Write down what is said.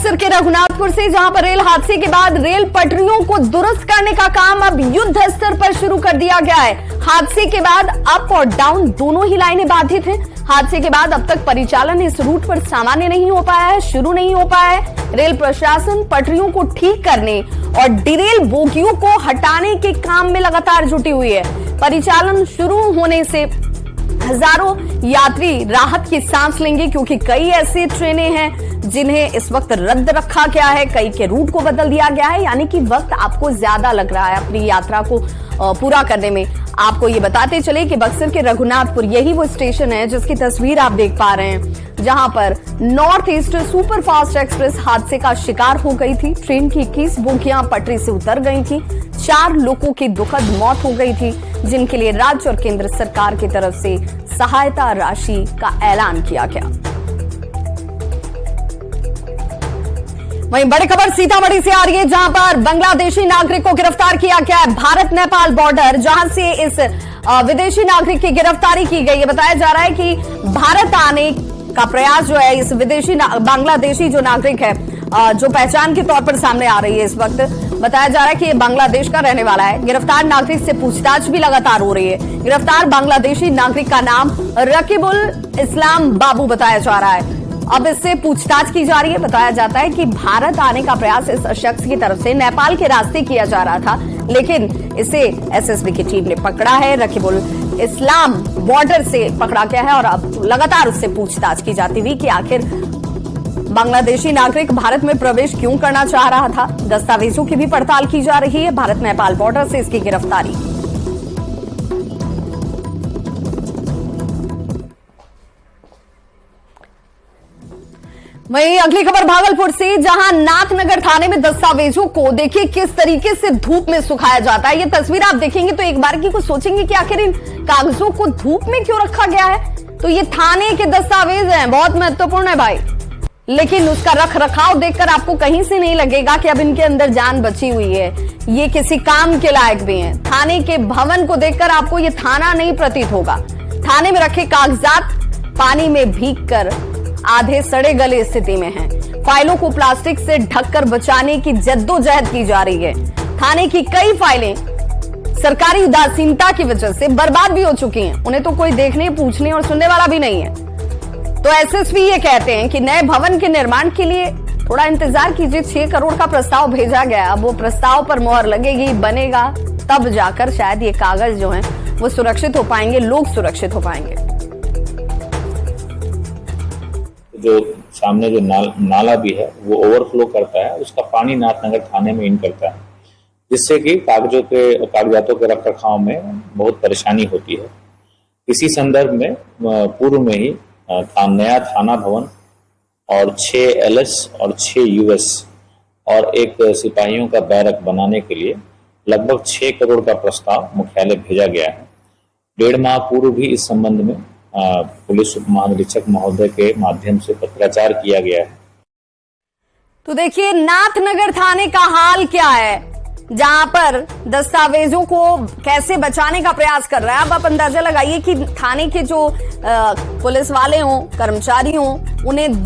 बक्सर के रघुनाथपुर से, जहां पर रेल हादसे के बाद रेल पटरियों को दुरुस्त करने का काम अब युद्ध स्तर पर शुरू कर दिया गया है। हादसे के बाद अप और डाउन दोनों ही लाइनें बाधित हैं। हादसे के बाद अब तक परिचालन इस रूट पर सामान्य नहीं हो पाया है, शुरू नहीं हो पाया है। रेल प्रशासन पटरियों को ठीक करने और डिरेल बोगियों को हटाने के काम में लगातार जुटी हुई है। परिचालन शुरू होने से हजारों यात्री राहत की सांस लेंगे, क्योंकि कई ऐसी ट्रेनें हैं जिन्हें इस वक्त रद्द रखा गया है, कई के रूट को बदल दिया गया है, यानी कि वक्त आपको ज्यादा लग रहा है अपनी यात्रा को पूरा करने में। आपको ये बताते चले कि बक्सर के रघुनाथपुर यही वो स्टेशन है जिसकी तस्वीर आप देख पा रहे हैं, जहां पर north east super fast express हादसे का शिकार हो गई थी। ट्रेन की 21 बोगियां पटरी से उतर गई थी। 4 लोगों की दुखद मौत हो गई थी, जिनके लिए राज्य और केंद्र सरकार की तरफ से सहायता राशि का ऐलान किया गया। वहीं बड़ी खबर सीतामढ़ी से आ रही है, जहां पर बांग्लादेशी नागरिक को गिरफ्तार किया गया है। भारत नेपाल बॉर्डर, जहां से इस विदेशी नागरिक की गिरफ्तारी की गई है। बताया जा रहा है कि भारत आने का प्रयास जो है इस विदेशी बांग्लादेशी जो नागरिक है, जो पहचान के तौर पर सामने आ रही है इस वक्त, बताया जा रहा है कि ये बांग्लादेश का रहने वाला है। गिरफ्तार नागरिक से पूछताछ भी लगातार हो रही है। गिरफ्तार बांग्लादेशी नागरिक का नाम रकीबुल इस्लाम बाबू बताया जा रहा है। अब इससे पूछताछ की जा रही है। बताया जाता है कि भारत आने का प्रयास इस शख्स की तरफ से नेपाल के रास्ते किया जा रहा था, लेकिन इसे एसएसबी की टीम ने पकड़ा है। रकीबुल इस्लाम बॉर्डर से पकड़ा गया है और अब लगातार उससे पूछताछ की जाती हुई कि आखिर बांग्लादेशी नागरिक भारत में प्रवेश क्यों करना चाह रहा था। दस्तावेजों की भी पड़ताल की जा रही है। भारत नेपाल बॉर्डर से इसकी गिरफ्तारी। वहीं अगली खबर भागलपुर से, जहां नाथनगर थाने में दस्तावेजों को देखिए किस तरीके से धूप में सुखाया जाता है। ये तस्वीर आप देखेंगे तो एक बार की को सोचेंगे कि आखिर इन कागजों को धूप में क्यों रखा गया है। तो ये थाने के दस्तावेज हैं, बहुत महत्वपूर्ण है भाई, लेकिन उसका रख रखाव देखकर आपको कहीं से नहीं लगेगा कि अब इनके अंदर जान बची हुई है, ये किसी काम के लायक भी हैं। थाने के भवन को देखकर आपको ये थाना नहीं प्रतीत होगा। थाने में रखे कागजात पानी में भीगकर आधे सड़े गले स्थिति में हैं। फाइलों को प्लास्टिक से ढककर बचाने की जद्दोजहद की जा रही है। थाने की कई फाइलें सरकारी उदासीनता की वजह से बर्बाद भी हो चुकी हैं। उन्हें तो कोई देखने, पूछने और सुनने वाला भी नहीं है। तो एसएसपी ये कहते हैं कि नए भवन के निर्माण के लिए थोड़ा इंतजार कीजिए। 6 करोड़ का प्रस्ताव भेजा गया, अब वो प्रस्ताव पर मोहर लगेगी, बनेगा, तब जाकर शायद ये कागज जो है वो सुरक्षित हो पाएंगे, लोग सुरक्षित हो पाएंगे। जो सामने जो नाला भी है वो ओवरफ्लो करता है, उसका पानी नाथनगर थाने में इन करता है, जिससे कि कागजातों के रख रखाव में बहुत परेशानी होती है। इसी संदर्भ में पूर्व में ही नया थाना भवन और 6 LS और 6 US और एक सिपाहियों का बैरक बनाने के लिए लगभग 6 करोड़ का प्रस्ताव मुख्यालय भेजा गया है। 1.5 माह पूर्व भी इस संबंध में पुलिस उप महानिरीक्षक महोदय के माध्यम से पत्राचार किया गया है। तो देखिए नाथनगर थाने का हाल क्या है, जहां पर दस्तावेजों को कैसे बचाने का प्रयास कर रहा है। अब आप अंदाजा लगाइए कि थाने के जो पुलिस वाले हों, कर्मचारी हों, उन्हें